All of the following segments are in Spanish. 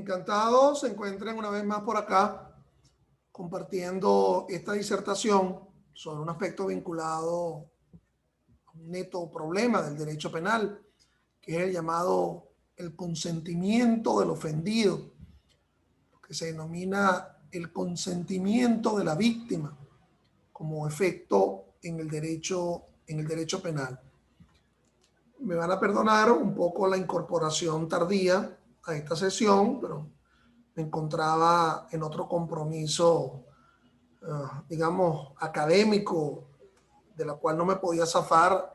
Encantado se encuentren una vez más por acá compartiendo esta disertación sobre un aspecto vinculado a un neto problema del derecho penal, que es el llamado el consentimiento del ofendido, lo que se denomina el consentimiento de la víctima como efecto en el derecho penal. Me van a perdonar un poco la incorporación tardía a esta sesión, pero me encontraba en otro compromiso, digamos, académico, de la cual no me podía zafar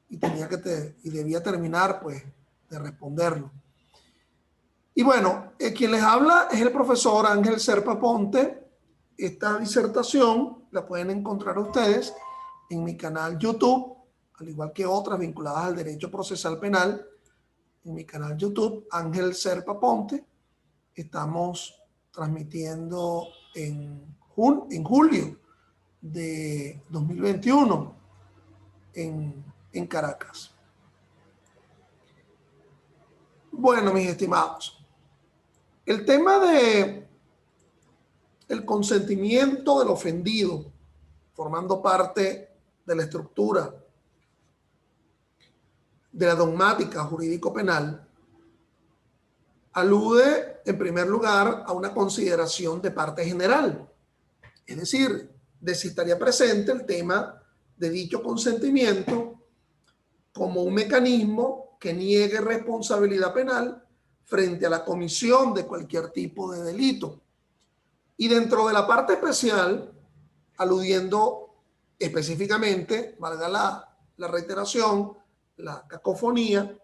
y debía terminar, pues, de responderlo. Y bueno, quien les habla es el profesor Ángel Serpa Ponte. Esta disertación la pueden encontrar ustedes en mi canal YouTube, al igual que otras vinculadas al derecho procesal penal. En mi canal YouTube, Ángel Serpa Ponte. Estamos transmitiendo en julio de 2021 en Caracas. Bueno, mis estimados, el tema de el consentimiento del ofendido, formando parte de la estructura de la dogmática jurídico-penal, alude en primer lugar a una consideración de parte general, es decir, de si estaría presente el tema de dicho consentimiento como un mecanismo que niegue responsabilidad penal frente a la comisión de cualquier tipo de delito. Y dentro de la parte especial, aludiendo específicamente, valga la reiteración, la cacofonía,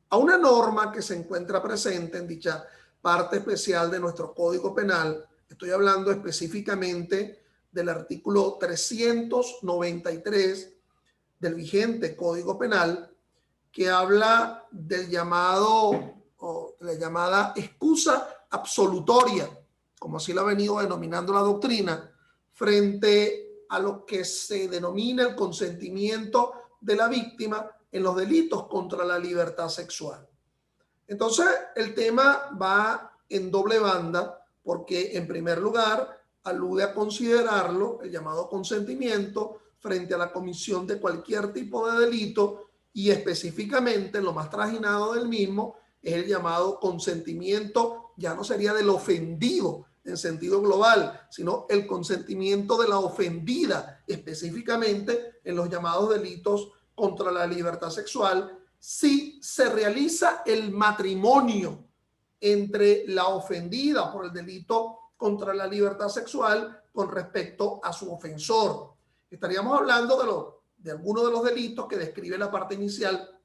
a una norma que se encuentra presente en dicha parte especial de nuestro Código Penal. Estoy hablando específicamente del artículo 393 del vigente Código Penal, que habla del llamado o de la llamada excusa absolutoria, como así lo ha venido denominando la doctrina, frente a lo que se denomina el consentimiento de la víctima en los delitos contra la libertad sexual. Entonces, el tema va en doble banda porque, en primer lugar, alude a considerarlo, el llamado consentimiento, frente a la comisión de cualquier tipo de delito, y específicamente lo más trajinado del mismo es el llamado consentimiento, ya no sería del ofendido en sentido global, sino el consentimiento de la ofendida, específicamente en los llamados delitos contra la libertad sexual, si se realiza el matrimonio entre la ofendida por el delito contra la libertad sexual con respecto a su ofensor. Estaríamos hablando de algunos de los delitos que describe la parte inicial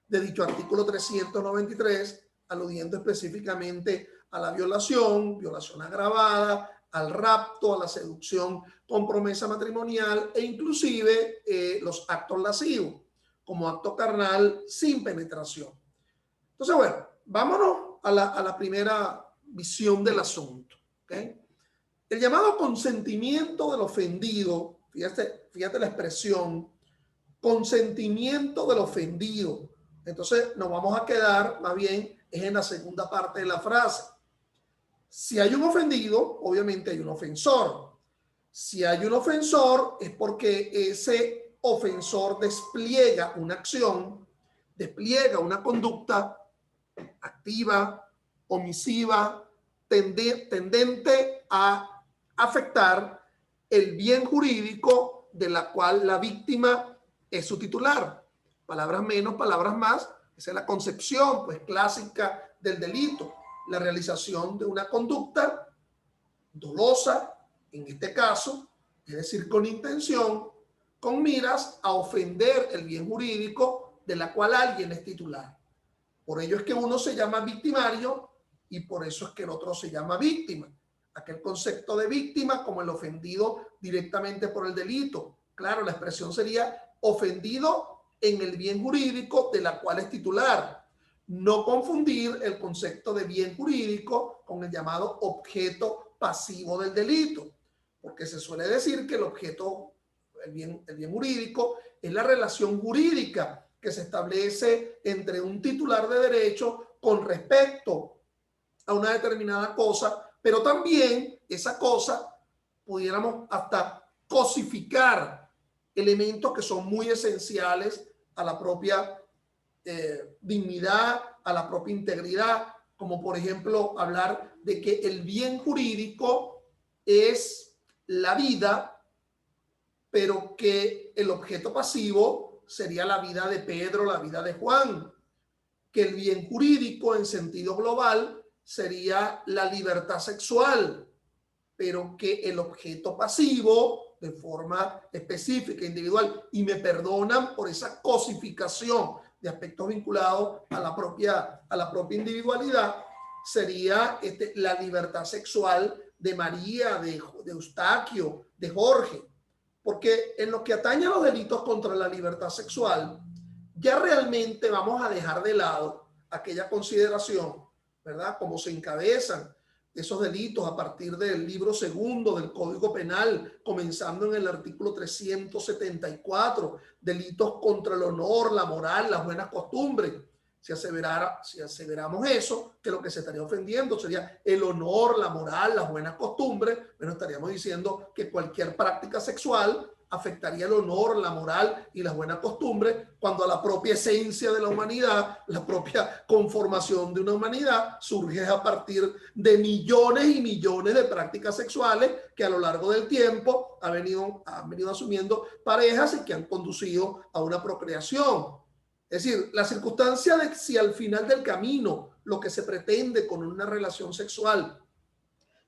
de dicho artículo 393, aludiendo específicamente a la violación, violación agravada, al rapto, a la seducción con promesa matrimonial e inclusive los actos lascivos como acto carnal sin penetración. Entonces, bueno, vámonos a la primera visión del asunto. ¿Okay? El llamado consentimiento del ofendido, fíjate la expresión, consentimiento del ofendido. Entonces nos vamos a quedar más bien es en la segunda parte de la frase. Si hay un ofendido, obviamente hay un ofensor. Si hay un ofensor es porque ese ofensor despliega una acción, despliega una conducta activa, omisiva, tendente a afectar el bien jurídico de la cual la víctima es su titular. Palabras menos, palabras más. Esa es la concepción pues clásica del delito. La realización de una conducta dolosa, en este caso, es decir, con intención, con miras a ofender el bien jurídico de la cual alguien es titular. Por ello es que uno se llama victimario y por eso es que el otro se llama víctima. Aquel concepto de víctima como el ofendido directamente por el delito. Claro, la expresión sería ofendido en el bien jurídico de la cual es titular. No confundir el concepto de bien jurídico con el llamado objeto pasivo del delito, porque se suele decir que el objeto, el bien jurídico, es la relación jurídica que se establece entre un titular de derecho con respecto a una determinada cosa, pero también esa cosa pudiéramos hasta cosificar elementos que son muy esenciales a la propia dignidad, a la propia integridad, como por ejemplo hablar de que el bien jurídico es la vida, pero que el objeto pasivo sería la vida de Pedro, la vida de Juan, que el bien jurídico en sentido global sería la libertad sexual, pero que el objeto pasivo de forma específica, individual, y me perdonan por esa cosificación de aspectos vinculados a la propia individualidad, sería la libertad sexual de María, de Eustaquio, de Jorge, porque en lo que atañe a los delitos contra la libertad sexual, ya realmente vamos a dejar de lado aquella consideración, ¿verdad? Cómo se encabezan esos delitos a partir del libro segundo del Código Penal, comenzando en el artículo 374, delitos contra el honor, la moral, las buenas costumbres. Si aseveramos eso, que lo que se estaría ofendiendo sería el honor, la moral, las buenas costumbres, pero estaríamos diciendo que cualquier práctica sexual afectaría el honor, la moral y las buenas costumbres, cuando la propia esencia de la humanidad, la propia conformación de una humanidad surge a partir de millones y millones de prácticas sexuales que a lo largo del tiempo han venido asumiendo parejas y que han conducido a una procreación. Es decir, la circunstancia de si al final del camino lo que se pretende con una relación sexual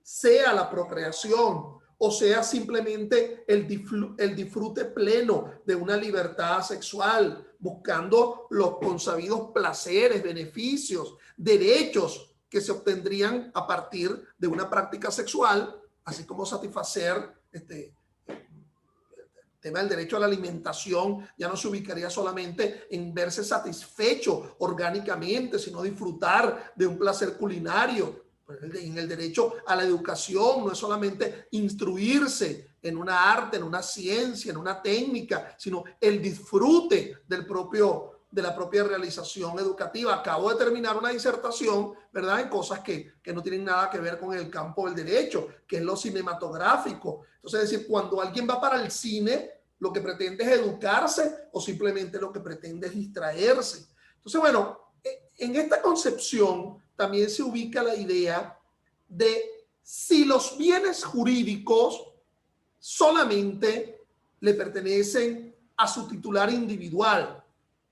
sea la procreación o sea simplemente el disfrute pleno de una libertad sexual, buscando los consabidos placeres, beneficios, derechos que se obtendrían a partir de una práctica sexual, así como satisfacer tema del derecho a la alimentación ya no se ubicaría solamente en verse satisfecho orgánicamente, sino disfrutar de un placer culinario. En el derecho a la educación no es solamente instruirse en una arte, en una ciencia, en una técnica, sino el disfrute de la propia realización educativa. Acabo de terminar una disertación, ¿verdad?, en cosas que no tienen nada que ver con el campo del derecho, que es lo cinematográfico. Entonces, es decir, cuando alguien va para el cine, lo que pretende es educarse o simplemente lo que pretende es distraerse. Entonces, bueno, en esta concepción también se ubica la idea de si los bienes jurídicos solamente le pertenecen a su titular individual,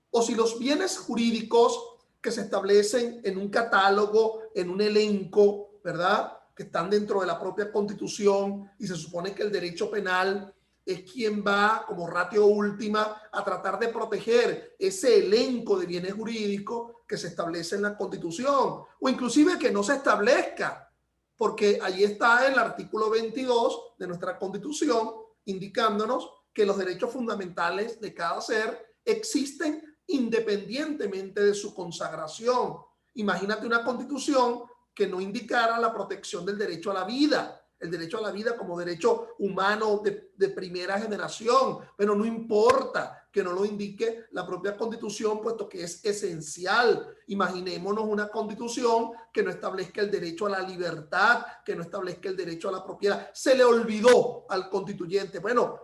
o si los bienes jurídicos que se establecen en un catálogo, en un elenco, ¿verdad?, que están dentro de la propia Constitución, y se supone que el derecho penal es quien va como ratio última a tratar de proteger ese elenco de bienes jurídicos que se establece en la Constitución, o inclusive que no se establezca, porque ahí está el artículo 22 de nuestra Constitución indicándonos que los derechos fundamentales de cada ser existen independientemente de su consagración. Imagínate una Constitución que no indicara la protección del derecho a la vida, el derecho a la vida como derecho humano de primera generación, pero no importa que no lo indique la propia Constitución, puesto que es esencial. Imaginémonos una Constitución que no establezca el derecho a la libertad, que no establezca el derecho a la propiedad. Se le olvidó al constituyente. Bueno,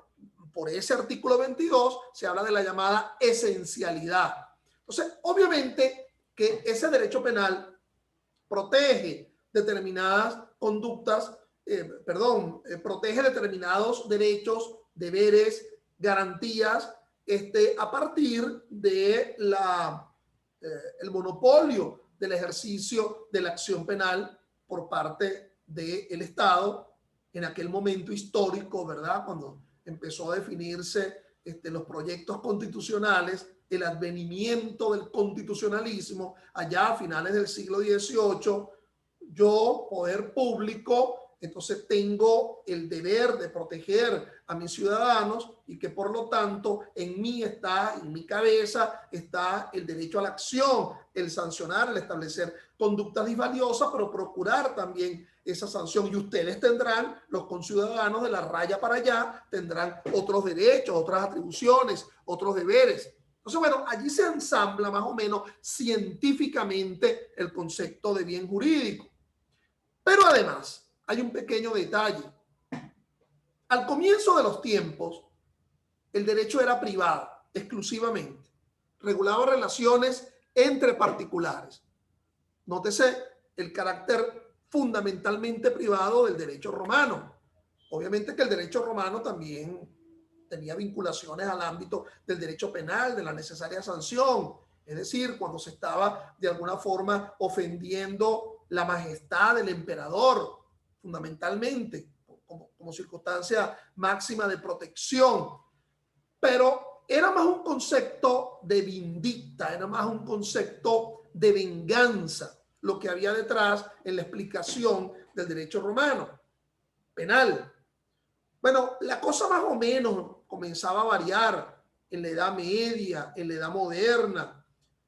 por ese artículo 22 se habla de la llamada esencialidad. Entonces, obviamente que ese derecho penal protege determinadas conductas, protege determinados derechos, deberes, garantías, a partir de el monopolio del ejercicio de la acción penal por parte del Estado en aquel momento histórico, ¿verdad?, cuando empezó a definirse los proyectos constitucionales, el advenimiento del constitucionalismo allá a finales del siglo XVIII. Yo, poder público, entonces tengo el deber de proteger a mis ciudadanos y que por lo tanto en mi cabeza está el derecho a la acción, el sancionar, el establecer conductas disvaliosas, pero procurar también esa sanción. Y ustedes tendrán, los conciudadanos de la raya para allá, tendrán otros derechos, otras atribuciones, otros deberes. Entonces, bueno, allí se ensambla más o menos científicamente el concepto de bien jurídico. Pero además, hay un pequeño detalle. Al comienzo de los tiempos, el derecho era privado, exclusivamente. Regulaba relaciones entre particulares. Nótese el carácter fundamentalmente privado del derecho romano. Obviamente que el derecho romano también tenía vinculaciones al ámbito del derecho penal, de la necesaria sanción. Es decir, cuando se estaba de alguna forma ofendiendo la majestad del emperador, fundamentalmente, como circunstancia máxima de protección. Pero era más un concepto de vindicta, era más un concepto de venganza lo que había detrás en la explicación del derecho romano penal. Bueno, la cosa más o menos comenzaba a variar en la Edad Media, en la Edad Moderna,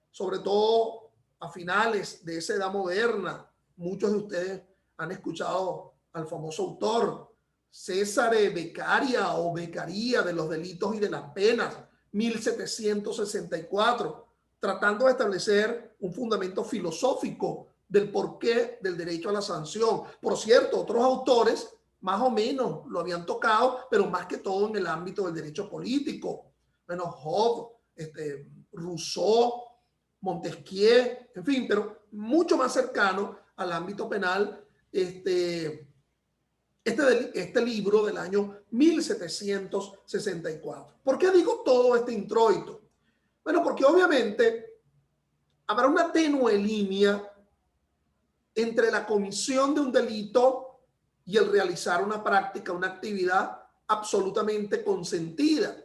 sobre todo a finales de esa Edad Moderna. Muchos de ustedes han escuchado al famoso autor Césare Beccaria o Beccaria de los delitos y de las penas, 1764, tratando de establecer un fundamento filosófico del porqué del derecho a la sanción. Por cierto, otros autores más o menos lo habían tocado, pero más que todo en el ámbito del derecho político. Bueno, Hobbes, Rousseau, Montesquieu, en fin, pero mucho más cercano al ámbito penal, este libro del año 1764. ¿Por qué digo todo este introito? Bueno, porque obviamente habrá una tenue línea entre la comisión de un delito y el realizar una práctica, una actividad absolutamente consentida.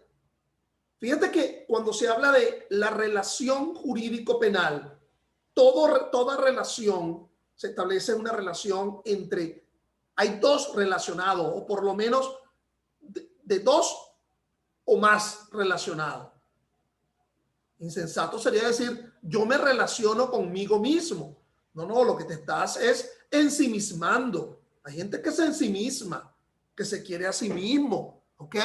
Fíjate que cuando se habla de la relación jurídico-penal, toda relación se establece una relación entre, hay dos relacionados, o por lo menos de dos o más relacionados. Insensato sería decir, yo me relaciono conmigo mismo. No, lo que te estás es ensimismando. Hay gente que se ensimisma, que se quiere a sí mismo, ¿ok?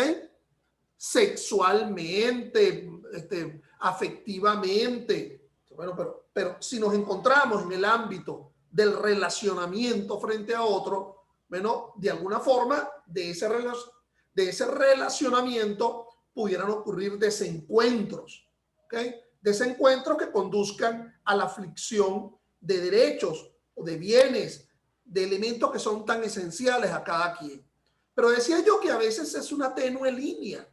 Sexualmente, afectivamente. Bueno, pero si nos encontramos en el ámbito del relacionamiento frente a otro, bueno, de alguna forma de ese relacionamiento pudieran ocurrir desencuentros, ¿ok? Desencuentros que conduzcan a la aflicción de derechos o de bienes, de elementos que son tan esenciales a cada quien. Pero decía yo que a veces es una tenue línea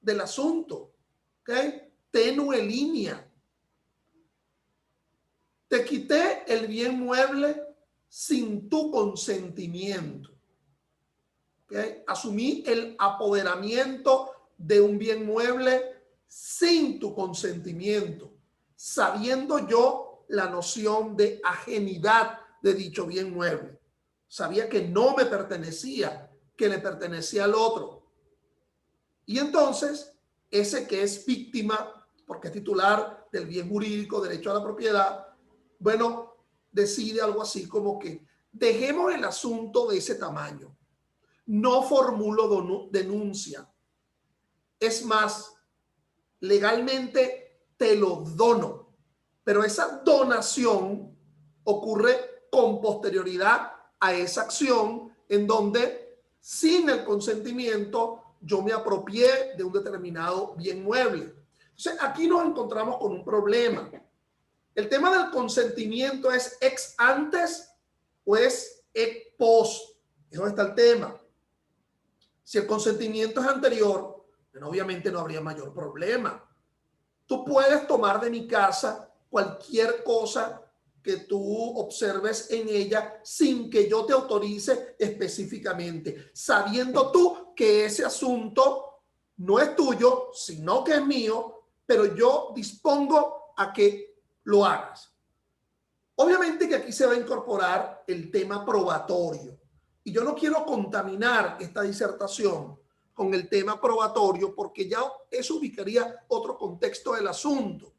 del asunto, ¿ok? Tenue línea. Te quité el bien mueble sin tu consentimiento, ¿ok? Asumí el apoderamiento de un bien mueble sin tu consentimiento, sabiendo yo la noción de ajenidad de dicho bien mueble. Sabía que no me pertenecía, que le pertenecía al otro. Y entonces, ese que es víctima, porque es titular del bien jurídico, derecho a la propiedad, bueno, decide algo así como que dejemos el asunto de ese tamaño. No formulo denuncia. Es más, legalmente te lo dono, pero esa donación ocurre con posterioridad a esa acción en donde sin el consentimiento yo me apropié de un determinado bien mueble. Entonces aquí nos encontramos con un problema. El tema del consentimiento es ex antes o es ex post. Eso está el tema. Si el consentimiento es anterior, bueno, obviamente no habría mayor problema. Tú puedes tomar de mi casa cualquier cosa que tú observes en ella sin que yo te autorice específicamente, sabiendo tú que ese asunto no es tuyo, sino que es mío, pero yo dispongo a que lo hagas. Obviamente que aquí se va a incorporar el tema probatorio y yo no quiero contaminar esta disertación con el tema probatorio porque ya eso ubicaría otro contexto del asunto.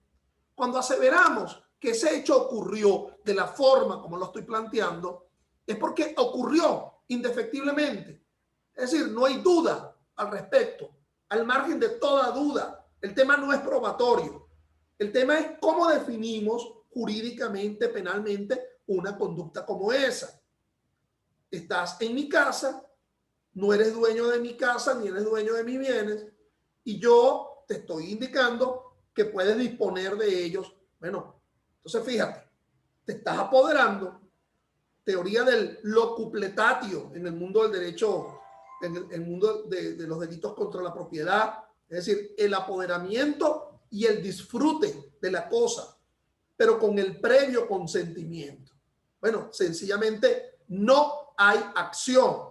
Cuando aseveramos que ese hecho ocurrió de la forma como lo estoy planteando, es porque ocurrió indefectiblemente. Es decir, no hay duda al respecto, al margen de toda duda. El tema no es probatorio. El tema es cómo definimos jurídicamente, penalmente, una conducta como esa. estás en mi casa, no eres dueño de mi casa ni eres dueño de mis bienes y yo te estoy indicando que puedes disponer de ellos. Bueno, entonces fíjate, te estás apoderando, teoría del locupletatio en el mundo del derecho, en el mundo de los delitos contra la propiedad, es decir, el apoderamiento y el disfrute de la cosa, pero con el previo consentimiento. Bueno, sencillamente no hay acción.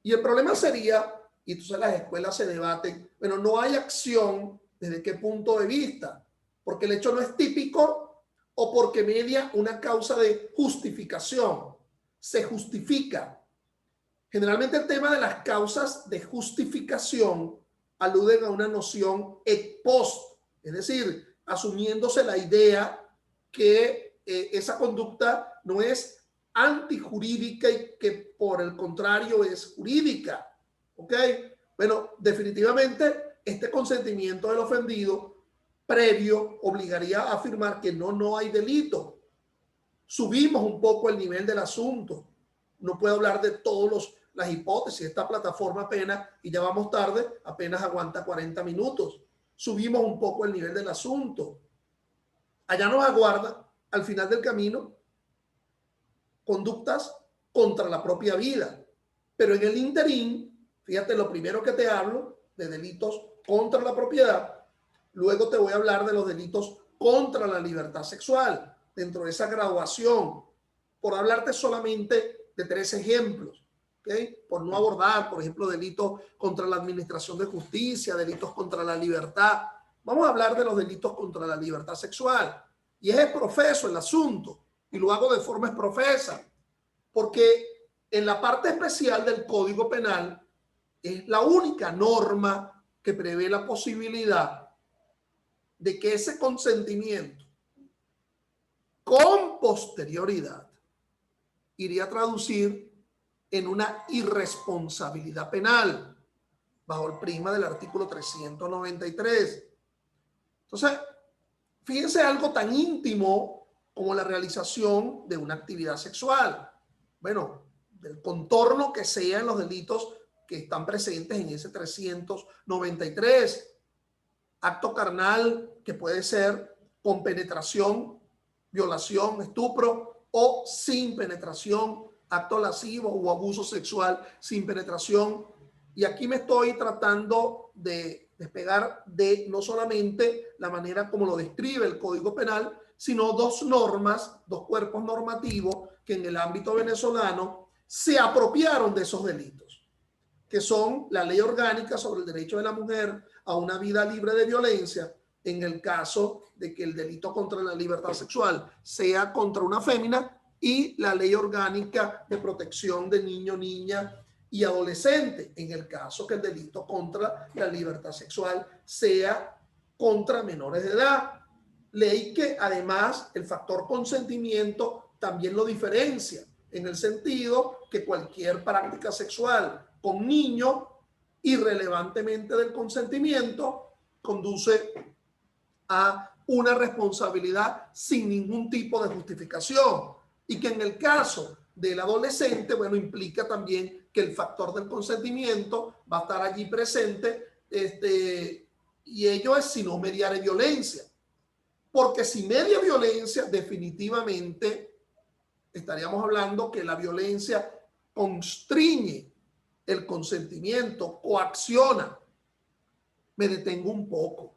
Y el problema sería, y entonces las escuelas se debaten, bueno, no hay acción, ¿desde qué punto de vista? Porque el hecho no es típico o porque media una causa de justificación. Se justifica. Generalmente el tema de las causas de justificación aluden a una noción ex post, es decir, asumiéndose la idea que esa conducta no es antijurídica y que por el contrario es jurídica. ¿Ok? Bueno, definitivamente este consentimiento del ofendido previo obligaría a afirmar que no hay delito. Subimos un poco el nivel del asunto. No puedo hablar de todas las hipótesis. Esta plataforma apenas, y ya vamos tarde, apenas aguanta 40 minutos. Subimos un poco el nivel del asunto. Allá nos aguarda, al final del camino, conductas contra la propia vida. Pero en el interín, fíjate, lo primero que te hablo de delitos contra la propiedad, luego te voy a hablar de los delitos contra la libertad sexual, dentro de esa graduación, por hablarte solamente de 3 ejemplos, ¿okay? Por no abordar, por ejemplo, delitos contra la administración de justicia, delitos contra la libertad. Vamos a hablar de los delitos contra la libertad sexual. Y es profeso el asunto, y lo hago de forma exprofesa, porque en la parte especial del Código Penal es la única norma que prevé la posibilidad de que ese consentimiento con posterioridad iría a traducir en una irresponsabilidad penal bajo el prisma del artículo 393. Entonces, fíjense algo tan íntimo como la realización de una actividad sexual. Bueno, del contorno que sea en los delitos que están presentes en ese 393. Acto carnal que puede ser con penetración, violación, estupro o sin penetración, acto lascivo o abuso sexual sin penetración. Y aquí me estoy tratando de despegar de no solamente la manera como lo describe el Código Penal, sino 2 normas, 2 cuerpos normativos que en el ámbito venezolano se apropiaron de esos delitos, que son la Ley Orgánica sobre el Derecho de la Mujer a una vida libre de violencia, en el caso de que el delito contra la libertad sexual sea contra una fémina, y la Ley Orgánica de Protección de Niño, Niña y Adolescente, en el caso que el delito contra la libertad sexual sea contra menores de edad. Ley que además el factor consentimiento también lo diferencia, en el sentido que cualquier práctica sexual con niño, irrelevantemente del consentimiento, conduce a una responsabilidad sin ningún tipo de justificación, y que en el caso del adolescente, bueno, implica también que el factor del consentimiento va a estar allí presente, y ello es si no mediare violencia, porque si media violencia, definitivamente estaríamos hablando que la violencia constriñe el consentimiento, coacciona. Me detengo un poco,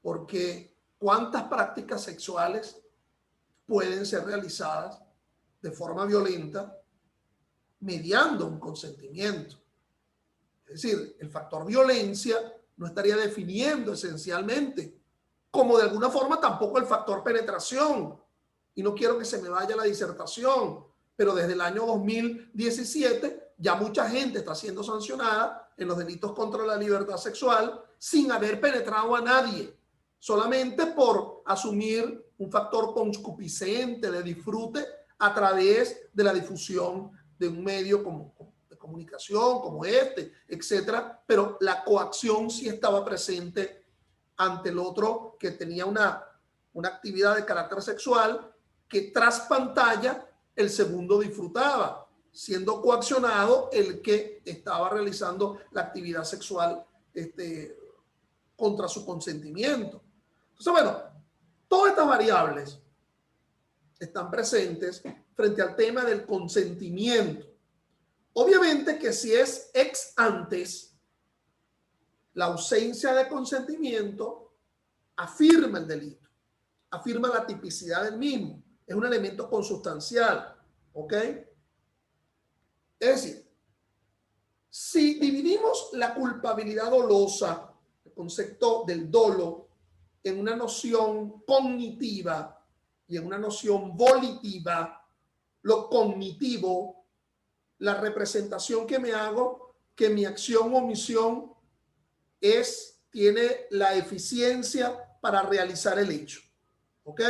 porque ¿cuántas prácticas sexuales pueden ser realizadas de forma violenta mediando un consentimiento? Es decir, el factor violencia no estaría definiendo esencialmente, como de alguna forma tampoco el factor penetración. Y no quiero que se me vaya la disertación, pero desde el año 2017 ya mucha gente está siendo sancionada en los delitos contra la libertad sexual sin haber penetrado a nadie, solamente por asumir un factor concupiscente de disfrute a través de la difusión de un medio de comunicación como este, etcétera. Pero la coacción sí estaba presente ante el otro, que tenía una actividad de carácter sexual que tras pantalla el segundo disfrutaba, siendo coaccionado el que estaba realizando la actividad sexual contra su consentimiento. Entonces, bueno, todas estas variables están presentes frente al tema del consentimiento. Obviamente que si es ex antes, la ausencia de consentimiento afirma el delito, afirma la tipicidad del mismo, es un elemento consustancial, ¿ok? Es decir, si dividimos la culpabilidad dolosa, el concepto del dolo, en una noción cognitiva y en una noción volitiva, lo cognitivo, la representación que me hago, que mi acción o omisión tiene la eficiencia para realizar el hecho. ¿Ok?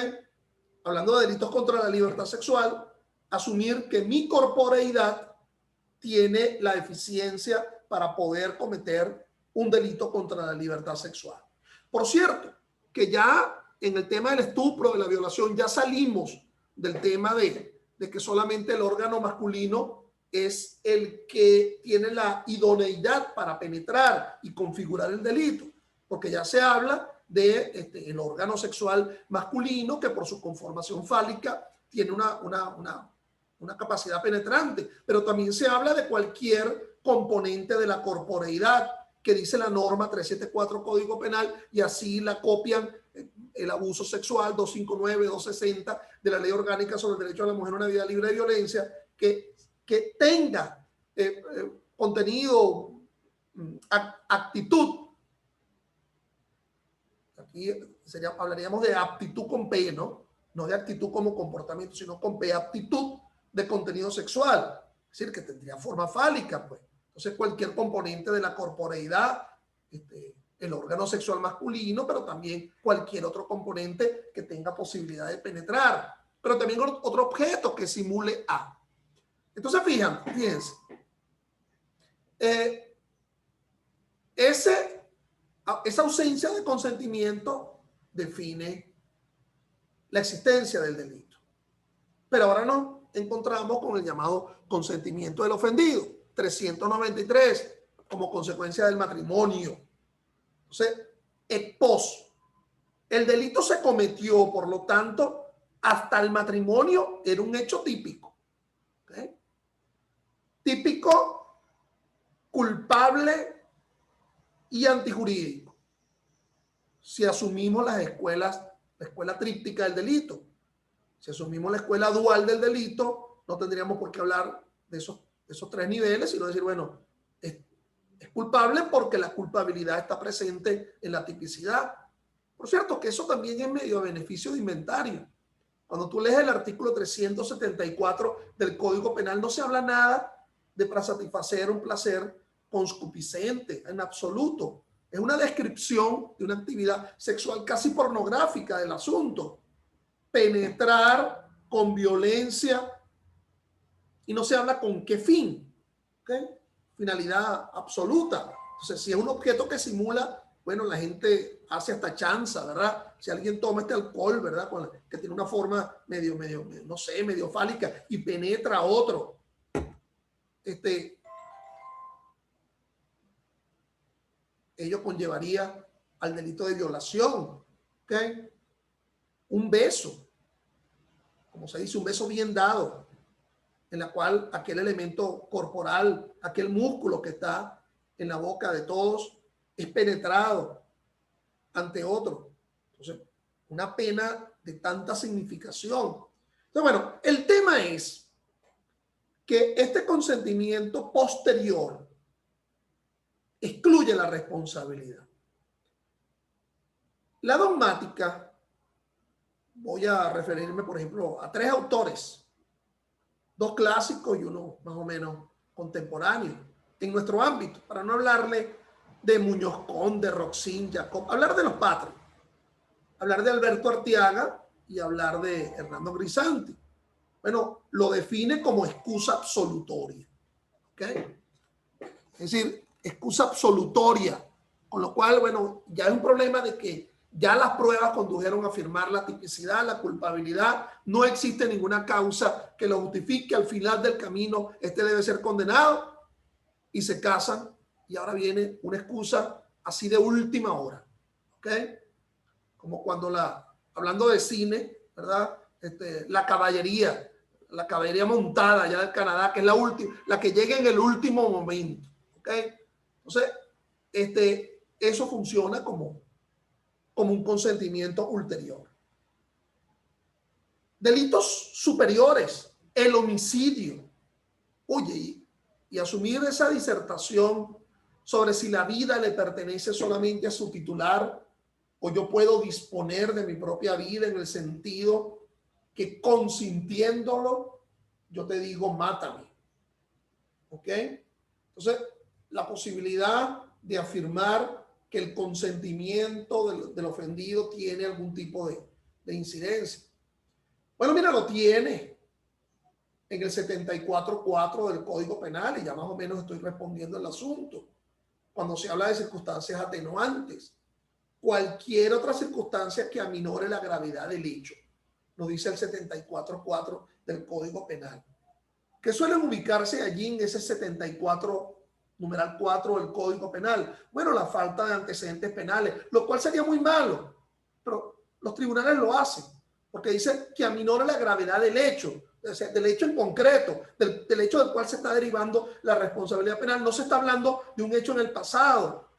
Hablando de delitos contra la libertad sexual, asumir que mi corporeidad tiene la eficiencia para poder cometer un delito contra la libertad sexual. Por cierto, que ya en el tema del estupro, de la violación, ya salimos del tema de que solamente el órgano masculino es el que tiene la idoneidad para penetrar y configurar el delito, porque ya se habla de el órgano sexual masculino que por su conformación fálica tiene una capacidad penetrante, pero también se habla de cualquier componente de la corporeidad que dice la norma 374 Código Penal, y así la copian el abuso sexual 259, 260 de la Ley Orgánica sobre el Derecho a la Mujer a una Vida Libre de Violencia, que tenga contenido, actitud. Aquí hablaríamos de aptitud con P, ¿no? No de actitud como comportamiento, sino con P, aptitud de contenido sexual. Es decir, que tendría forma fálica, pues. Entonces, cualquier componente de la corporeidad, el órgano sexual masculino, pero también cualquier otro componente que tenga posibilidad de penetrar, pero también otro objeto que simule A. Entonces, fíjense, esa ausencia de consentimiento define la existencia del delito. Pero ahora nos encontramos con el llamado consentimiento del ofendido, 393, como consecuencia del matrimonio. Entonces, ex post, el delito se cometió, por lo tanto, hasta el matrimonio era un hecho típico. ¿Okay? Típico, culpable y antijurídico. Si asumimos las escuelas, la escuela tríptica del delito, si asumimos la escuela dual del delito, no tendríamos por qué hablar de esos tres niveles, sino decir, bueno, es culpable porque la culpabilidad está presente en la tipicidad. Por cierto, que eso también es medio a beneficio de inventario. Cuando tú lees el artículo 374 del Código Penal, no se habla nada de para satisfacer un placer concupiscente, en absoluto. Es una descripción de una actividad sexual casi pornográfica del asunto. Penetrar con violencia, y no se habla con qué fin, ¿okay? Finalidad absoluta. Entonces, si es un objeto que simula, bueno, la gente hace hasta chanza, ¿verdad? Si alguien toma este alcohol, ¿verdad? Que tiene una forma medio, no sé, medio fálica y penetra a otro. Ello conllevaría al delito de violación, ¿ok? Un beso, como se dice, un beso bien dado, en la cual aquel elemento corporal, aquel músculo que está en la boca de todos, es penetrado ante otro. Entonces, una pena de tanta significación. Entonces, bueno, el tema es que este consentimiento posterior excluye la responsabilidad. La dogmática, voy a referirme, por ejemplo, a tres autores, dos clásicos y uno más o menos contemporáneo en nuestro ámbito, para no hablarle de Muñoz Conde, Roxin, Jacob, hablar de los patrios, hablar de Alberto Arteaga y hablar de Hernando Grisanti. Bueno, lo define como excusa absolutoria. ¿Ok? Es decir, excusa absolutoria, con lo cual, bueno, ya es un problema de que Ya las pruebas condujeron a afirmar la tipicidad, la culpabilidad. No existe ninguna causa que lo justifique. Al final del camino, este debe ser condenado y se casan. Y ahora viene una excusa así de última hora. ¿Ok? Como cuando hablando de cine, ¿verdad? La caballería montada allá del Canadá, que es la que llega en el último momento. ¿Ok? Entonces, eso funciona como un consentimiento ulterior. Delitos superiores, el homicidio. Oye, y asumir esa disertación sobre si la vida le pertenece solamente a su titular o yo puedo disponer de mi propia vida en el sentido que consintiéndolo, yo te digo, mátame. ¿Ok? Entonces, la posibilidad de afirmar que el consentimiento del ofendido tiene algún tipo de incidencia. Bueno, mira, lo tiene en el 74.4 del Código Penal, y ya más o menos estoy respondiendo el asunto. Cuando se habla de circunstancias atenuantes, cualquier otra circunstancia que aminore la gravedad del hecho, lo dice el 74.4 del Código Penal. ¿Qué suelen ubicarse allí en ese 74, numeral 4 del Código Penal? Bueno, la falta de antecedentes penales, lo cual sería muy malo, pero los tribunales lo hacen, porque dice que aminora la gravedad del hecho, o sea, del hecho en concreto, del hecho del cual se está derivando la responsabilidad penal. No se está hablando de un hecho en el pasado,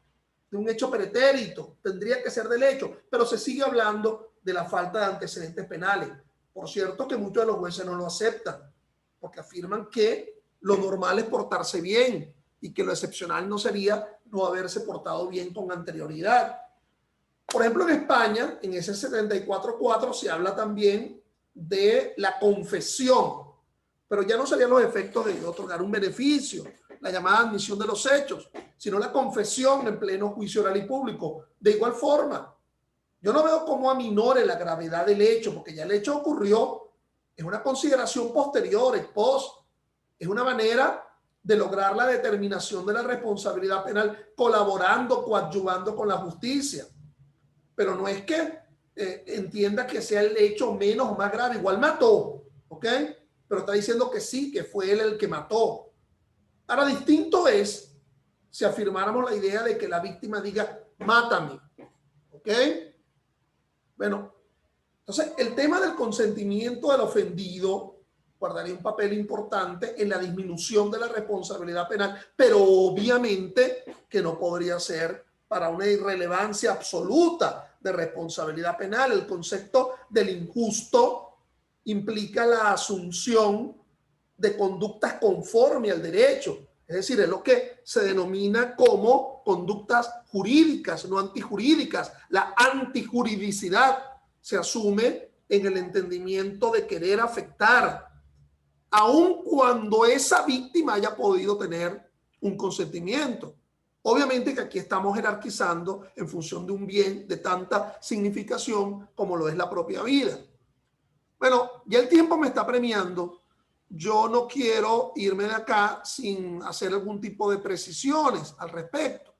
de un hecho pretérito, tendría que ser del hecho, pero se sigue hablando de la falta de antecedentes penales. Por cierto que muchos de los jueces no lo aceptan, porque afirman que lo normal es portarse bien y que lo excepcional no sería no haberse portado bien con anterioridad. Por ejemplo, en España, en ese 74.4 se habla también de la confesión, pero ya no serían los efectos de otorgar un beneficio, la llamada admisión de los hechos, sino la confesión en pleno juicio oral y público. De igual forma, yo no veo cómo aminore la gravedad del hecho, porque ya el hecho ocurrió. Es una consideración posterior, ex post. Es una manera de lograr la determinación de la responsabilidad penal colaborando, coadyuvando con la justicia. Pero no es que entienda que sea el hecho menos o más grave. Igual mató, ¿ok? Pero está diciendo que sí, que fue él el que mató. Ahora, distinto es si afirmáramos la idea de que la víctima diga, mátame, ¿ok? Bueno, entonces, el tema del consentimiento del ofendido guardaría un papel importante en la disminución de la responsabilidad penal, pero obviamente que no podría ser para una irrelevancia absoluta de responsabilidad penal. El concepto del injusto implica la asunción de conductas conforme al derecho. Es decir, es lo que se denomina como conductas jurídicas, no antijurídicas, la antijuridicidad se asume en el entendimiento de querer afectar, aun cuando esa víctima haya podido tener un consentimiento. Obviamente que aquí estamos jerarquizando en función de un bien de tanta significación como lo es la propia vida. Bueno, ya el tiempo me está premiando. Yo no quiero irme de acá sin hacer algún tipo de precisiones al respecto.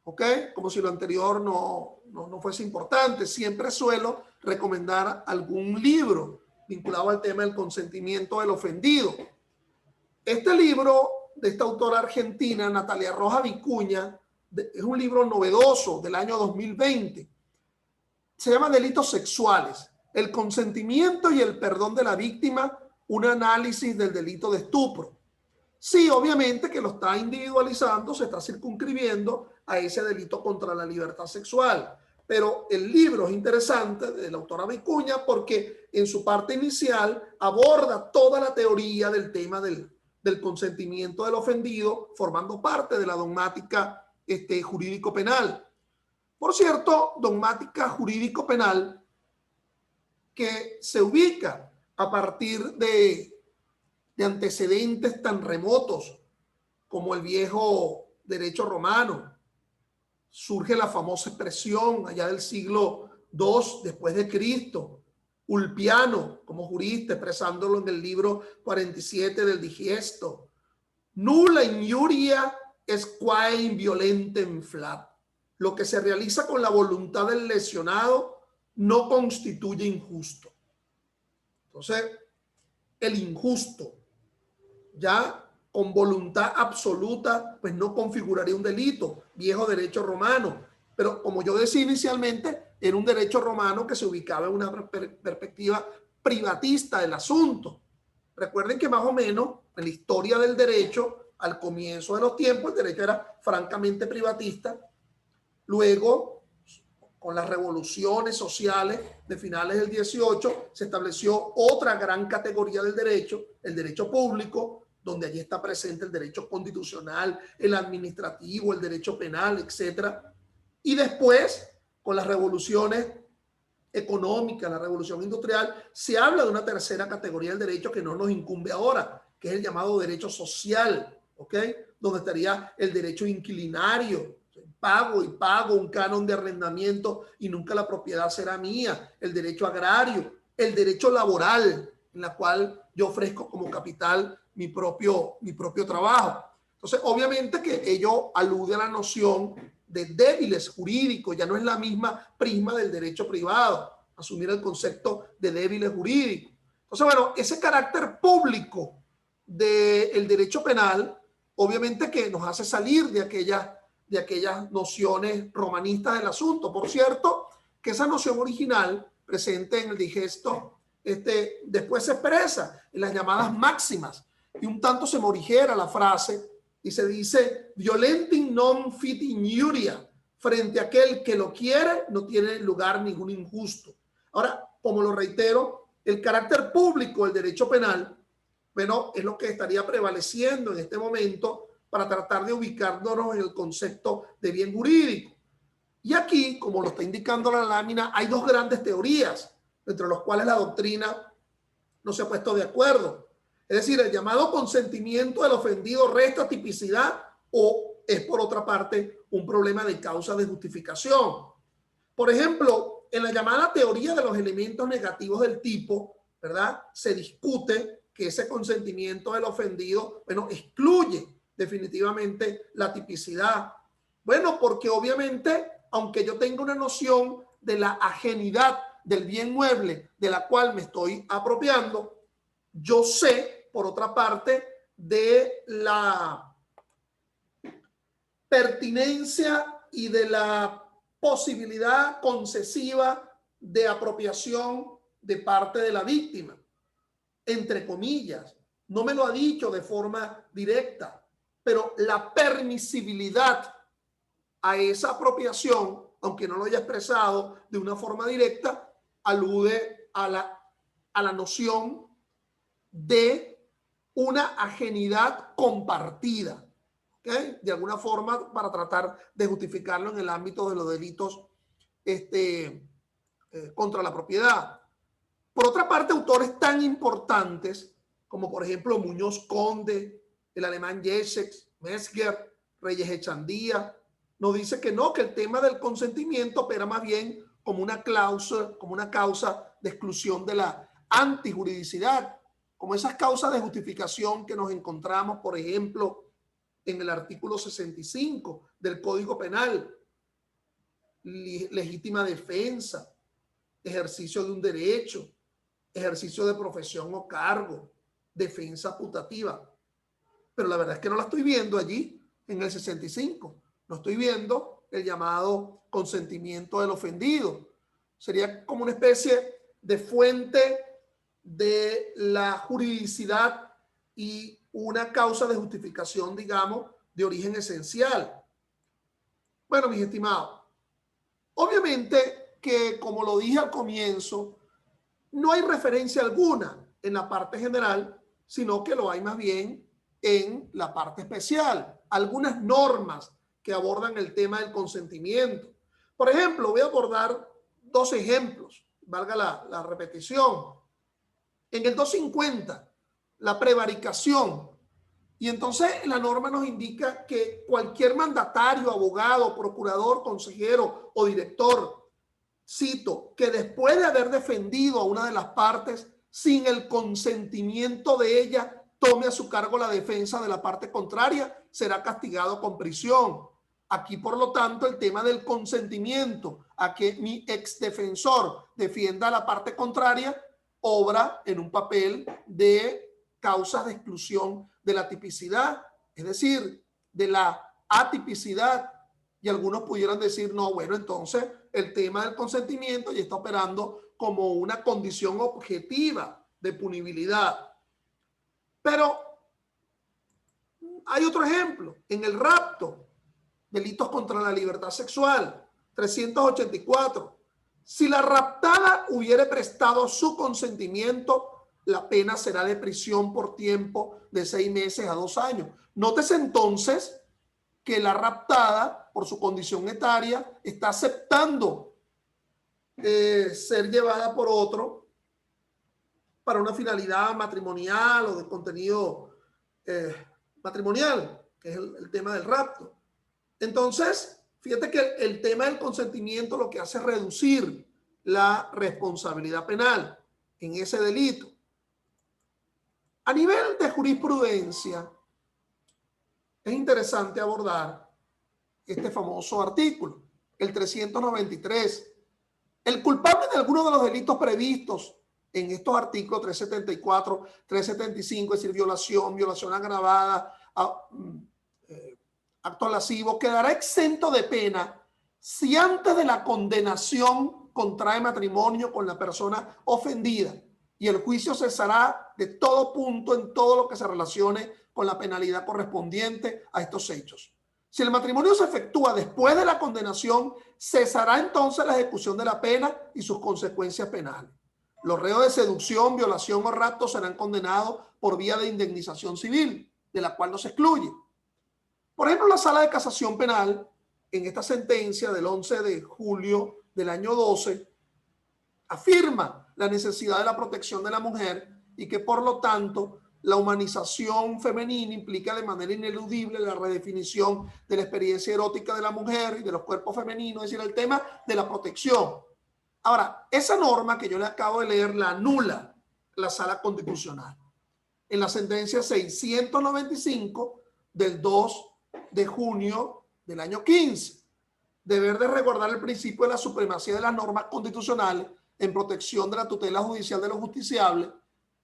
¿Ok? Como si lo anterior no fuese importante. Siempre suelo recomendar algún libro vinculado al tema del consentimiento del ofendido. Este libro de esta autora argentina, Natalia Roja Vicuña, es un libro novedoso del año 2020. Se llama Delitos Sexuales, el consentimiento y el perdón de la víctima, un análisis del delito de estupro. Sí, obviamente que lo está individualizando, se está circunscribiendo a ese delito contra la libertad sexual. Pero el libro es interesante de la autora Vicuña porque en su parte inicial aborda toda la teoría del tema del consentimiento del ofendido, formando parte de la dogmática jurídico-penal. Por cierto, dogmática jurídico-penal que se ubica a partir de antecedentes tan remotos como el viejo derecho romano. Surge la famosa expresión allá del siglo II después de Cristo, Ulpiano como jurista, expresándolo en el libro 47 del Digiesto. Nulla injuria est quae inviolentem flat. lo que se realiza con la voluntad del lesionado no constituye injusto. Entonces, el injusto, ya con voluntad absoluta, pues no configuraría un delito, viejo derecho romano. Pero como yo decía inicialmente, era un derecho romano que se ubicaba en una perspectiva privatista del asunto. Recuerden que más o menos en la historia del derecho, al comienzo de los tiempos, el derecho era francamente privatista. Luego, con las revoluciones sociales de finales del 18, se estableció otra gran categoría del derecho, el derecho público, donde allí está presente el derecho constitucional, el administrativo, el derecho penal, etcétera. Y después, con las revoluciones económicas, la revolución industrial, se habla de una tercera categoría del derecho que no nos incumbe ahora, que es el llamado derecho social, ¿ok? Donde estaría el derecho inquilinario, pago y pago un canon de arrendamiento y nunca la propiedad será mía, el derecho agrario, el derecho laboral, en la cual yo ofrezco como capital mi propio trabajo. Entonces, obviamente que ello alude a la noción de débiles jurídicos, ya no es la misma prisma del derecho privado, asumir el concepto de débiles jurídicos. Entonces, bueno, ese carácter público del derecho penal, obviamente que nos hace salir de aquellas nociones romanistas del asunto. Por cierto, que esa noción original presente en el digesto, después se expresa en las llamadas máximas, y un tanto se morigera la frase y se dice violenting non fit injuria, frente a aquel que lo quiere no tiene lugar ningún injusto. Ahora, como lo reitero, el carácter público del derecho penal, bueno, es lo que estaría prevaleciendo en este momento para tratar de ubicarnos en el concepto de bien jurídico. Y aquí, como lo está indicando la lámina, hay dos grandes teorías, entre las cuales la doctrina no se ha puesto de acuerdo. Es decir, el llamado consentimiento del ofendido resta tipicidad o es, por otra parte, un problema de causa de justificación. Por ejemplo, en la llamada teoría de los elementos negativos del tipo, ¿verdad? Se discute que ese consentimiento del ofendido, bueno, excluye definitivamente la tipicidad. Bueno, porque obviamente, aunque yo tenga una noción de la ajenidad del bien mueble de la cual me estoy apropiando, yo sé, por otra parte, de la pertinencia y de la posibilidad concesiva de apropiación de parte de la víctima, entre comillas. No me lo ha dicho de forma directa, pero la permisibilidad a esa apropiación, aunque no lo haya expresado de una forma directa, alude a la noción de una ajenidad compartida, ¿okay? De alguna forma, para tratar de justificarlo en el ámbito de los delitos contra la propiedad. Por otra parte, autores tan importantes como por ejemplo Muñoz Conde, el alemán Jessex, Metzger, Reyes Echandía, nos dice que no, que el tema del consentimiento opera más bien como una causa de exclusión de la antijuridicidad, como esas causas de justificación que nos encontramos, por ejemplo, en el artículo 65 del Código Penal, legítima defensa, ejercicio de un derecho, ejercicio de profesión o cargo, defensa putativa. Pero la verdad es que no la estoy viendo allí en el 65. No estoy viendo el llamado consentimiento del ofendido. Sería como una especie de fuente de la juridicidad y una causa de justificación, digamos, de origen esencial. Bueno, mis estimados, obviamente que, como lo dije al comienzo, no hay referencia alguna en la parte general, sino que lo hay más bien en la parte especial. Algunas normas que abordan el tema del consentimiento. Por ejemplo, voy a abordar dos ejemplos, valga la repetición. En el 250, la prevaricación. Y entonces la norma nos indica que cualquier mandatario, abogado, procurador, consejero o director, cito, que después de haber defendido a una de las partes sin el consentimiento de ella, tome a su cargo la defensa de la parte contraria, será castigado con prisión. Aquí, por lo tanto, el tema del consentimiento a que mi exdefensor defienda la parte contraria obra en un papel de causas de exclusión de la tipicidad, es decir, de la atipicidad. Y algunos pudieran decir, no, bueno, entonces el tema del consentimiento ya está operando como una condición objetiva de punibilidad. Pero hay otro ejemplo, en el rapto, delitos contra la libertad sexual, 384. Si la raptada hubiere prestado su consentimiento, la pena será de prisión por tiempo de 6 meses a 2 años. Nótese entonces que la raptada, por su condición etaria, está aceptando ser llevada por otro para una finalidad matrimonial o de contenido matrimonial, que es el tema del rapto. Entonces, fíjate que el tema del consentimiento lo que hace es reducir la responsabilidad penal en ese delito. A nivel de jurisprudencia, es interesante abordar este famoso artículo, el 393. El culpable de alguno de los delitos previstos en estos artículos 374, 375, es decir, violación agravada, acto lascivo, quedará exento de pena si antes de la condenación contrae matrimonio con la persona ofendida y el juicio cesará de todo punto en todo lo que se relacione con la penalidad correspondiente a estos hechos. Si el matrimonio se efectúa después de la condenación, cesará entonces la ejecución de la pena y sus consecuencias penales. Los reos de seducción, violación o rapto serán condenados por vía de indemnización civil, de la cual no se excluye. Por ejemplo, la Sala de Casación Penal, en esta sentencia del 11 de julio del año 12, afirma la necesidad de la protección de la mujer y que, por lo tanto, la humanización femenina implica de manera ineludible la redefinición de la experiencia erótica de la mujer y de los cuerpos femeninos, es decir, el tema de la protección. Ahora, esa norma que yo le acabo de leer la anula la Sala Constitucional en la sentencia 695 del 2 de junio del año 15. Deber de resguardar el principio de la supremacía de las normas constitucionales en protección de la tutela judicial de los justiciables,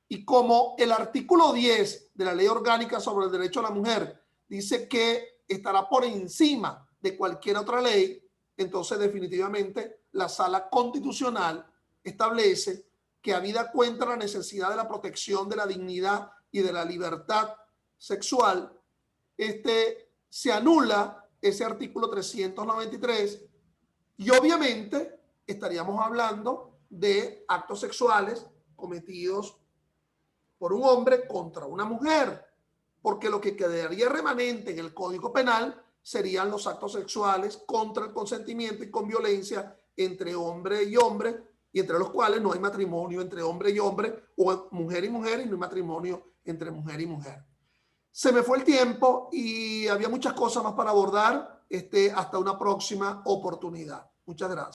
y como el artículo 10 de la Ley Orgánica sobre el Derecho a la Mujer dice que estará por encima de cualquier otra ley, entonces definitivamente la Sala Constitucional establece que, habida cuenta la necesidad de la protección de la dignidad y de la libertad sexual, se anula ese artículo 393 y obviamente estaríamos hablando de actos sexuales cometidos por un hombre contra una mujer, porque lo que quedaría remanente en el Código Penal serían los actos sexuales contra el consentimiento y con violencia entre hombre y hombre, y entre los cuales no hay matrimonio entre hombre y hombre o mujer y mujer, y no hay matrimonio entre mujer y mujer. Se me fue el tiempo y había muchas cosas más para abordar. Hasta una próxima oportunidad. Muchas gracias.